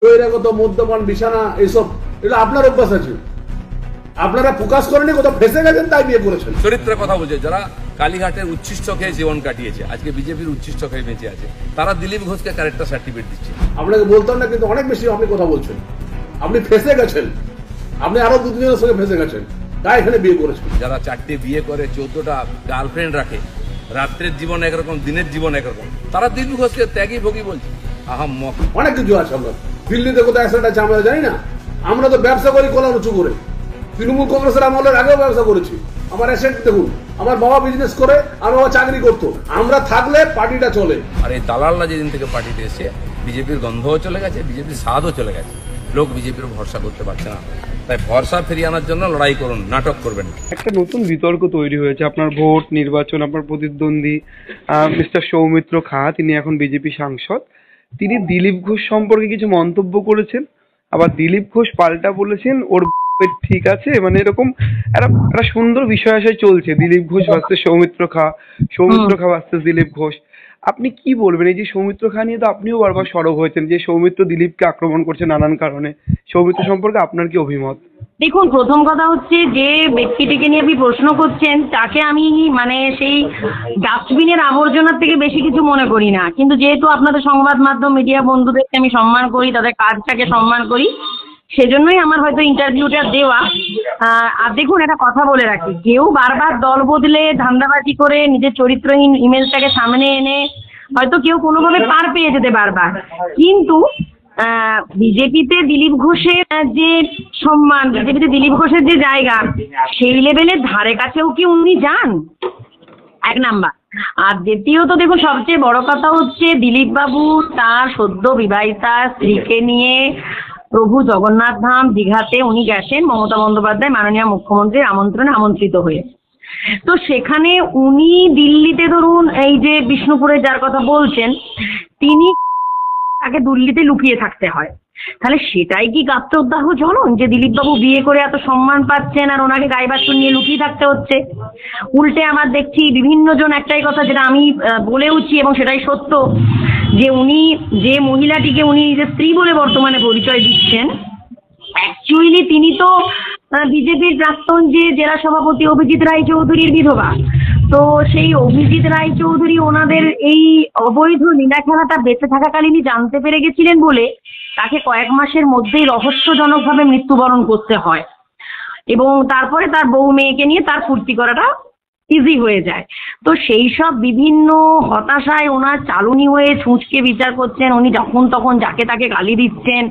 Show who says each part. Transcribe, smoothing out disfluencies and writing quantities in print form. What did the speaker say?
Speaker 1: বহিরাগত মদ্যপান বিছানা এইসব এটা আপনার অভ্যাস আছে, আপনারা ফোকাস করেনি, কোথাও ফেসে গেছেন তাই বিয়ে করেছেন।
Speaker 2: চরিত্রের কথা বলছে, যারা কালীঘাটের উচ্ছিষ্ট খেয়ে জীবন কাটিয়েছে, আজকে বিজেপির উচ্ছিষ্ট খেয়ে বেঁচে আছে, তারা দিলীপ ঘোষকে ক্যারেক্টার সার্টিফিকেট দিচ্ছে।
Speaker 1: আপনাকে বলতাম না, কিন্তু অনেক বেশি আপনি কথা বলছেন, আপনি ফেসে গেছেন, আপনি আরো দু তিনজনের সঙ্গে ফেসে গেছেন, তাই এখানে বিয়ে করেছেন।
Speaker 2: যারা 4টে বিয়ে করে 14টা গার্লফ্রেন্ড রাখে, রাত্রের জীবন একরকম দিনের জীবন একরকম, তারা দিলীপ ঘোষকে ত্যাগী ভোগী বলছে। আহাম্মক
Speaker 1: অনেক কিছু আছে। আমরা দিল্লিতে কোথায় অ্যাসেট আছে আমরা জানি না, আমরা তো ব্যবসা করি কলা উঁচু করে। তৃণমূল কংগ্রেসের আমলের আগেও ব্যবসা করেছি। আমার অ্যাসেট দেখুন, আমার বাবা বিজনেস করে, আমার বাবা চাকরি করতো, আমরা থাকলে পার্টিটা চলে।
Speaker 2: আর এই দালালরা যেদিন থেকে পার্টিতে এসে বিজেপির গন্ধও চলে গেছে, বিজেপির স্বাদও চলে গেছে, লোক বিজেপির ভরসা করতে পারছে না। তাই ভরসা ফিরিয়ে আনার জন্য লড়াই করুন, নাটক করবেন।
Speaker 3: একটা নতুন বিতর্ক তৈরি হয়েছে আপনার ভোট নির্বাচন, আপনার প্রতিদ্বন্দ্বী মিস্টার সৌমিত্র খাঁ, তিনি এখন বিজেপি সাংসদ। তিনি দিলীপ ঘোষ সম্পর্কে কিছু মন্তব্য করেছেন, আবার দিলীপ ঘোষ পাল্টা বলেছেন ওর ঠিক আছে, মানে এরকম একটা সুন্দর বিষয় আশায় চলছে, দিলীপ ঘোষ ভার্সেস সৌমিত্র খাঁ, সৌমিত্র খাঁ ভার্সেস দিলীপ ঘোষ। আপনি কি বলবেন? এই যে সৌমিত্র খাঁ নিয়ে তো আপনিও বারবার সরব হয়েছেন যে সৌমিত্র দিলীপকে আক্রমণ করছে নানান কারণে, সৌমিত্র সম্পর্কে আপনার কি অভিমত?
Speaker 4: দেখুন, প্রথম কথা হচ্ছে যে ব্যক্তিটিকে নিয়ে আপনি প্রশ্ন করছেন তাকে আমি মানে সেই ডাস্টবিনের আবর্জনার থেকে বেশি কিছু মনে করি না, কিন্তু যেহেতু আপনাদের সংবাদ মাধ্যম মিডিয়া বন্ধুদেরকে আমি সম্মান করি, তাদের কাজটাকে সম্মান করি, সেজন্যই আমার হয়তো ইন্টারভিউটা দেওয়া। আর দেখুন, একটা কথা বলে রাখি, কেউ বারবার দল বদলে ধান্দাবাজি করে নিজের চরিত্রহীন ইমেজটাকে সামনে এনে হয়তো কেউ কোনোভাবে পার পেয়ে যেতে বারবার, কিন্তু বিজেপিতে দিলীপ ঘোষের যে সম্মান, বিজেপিতে দিলীপ ঘোষের যে জায়গা, সেই লেভেলের ধারে কাছেও কি উনি যান? এক নাম্বার। আর দ্বিতীয়ত দেখুন, সবচেয়ে বড় কথা হচ্ছে দিলীপ বাবু তার সদ্য বিবাহিতা স্ত্রীকে নিয়ে প্রভু জগন্নাথ ধাম দীঘাতে উনি গেছেন মমতা বন্দ্যোপাধ্যায় মাননীয় মুখ্যমন্ত্রীর আমন্ত্রণে আমন্ত্রিত হয়ে। তো সেখানে উনি দিল্লিতে ধরুন এই যে বিষ্ণুপুরে যার কথা বলছেন, তিনি তাকে দিল্লিতে লুকিয়ে থাকতে হয়, তাহলে সেটাই কি গাত্রদাহ জ্বলন যে দিলীপ বাবু বিয়ে করে এত সম্মান পাচ্ছেন আর ওনাকে গায়ে বাছুর নিয়ে লুকিয়ে থাকতে হচ্ছে? উল্টে আমার দেখছি বিভিন্ন জন একটাই কথা, যেটা আমি বলেওছি এবং সেটাই সত্য, যে উনি যে মহিলাটিকে উনি যে স্ত্রী বলে বর্তমানে পরিচয় দিচ্ছেন, অ্যাকচুয়ালি তিনি তো বিজেপির প্রাক্তন যে জেলা সভাপতি অভিজিৎ রায়চৌধুরীর বিধবা। তো সেই অভিজিৎ রায়চৌধুরী ওনাদের এই অবৈধ লীলা খেলাটা বেঁচে থাকাকালীনই জানতে পেরে গেছিলেন বলে তাকে কয়েক মাসের মধ্যেই রহস্যজনকভাবে মৃত্যুবরণ করতে হয়, এবং তারপরে তার বউ মেয়েকে নিয়ে তার ফুর্তি করাটা ইজি হয়ে যায়। তো সেই সব বিভিন্ন হতাশায় ওনার চালুনি হয়ে ছুঁচকে বিচার করছেন, উনি যখন তখন যাকে তাকে গালি দিচ্ছেন।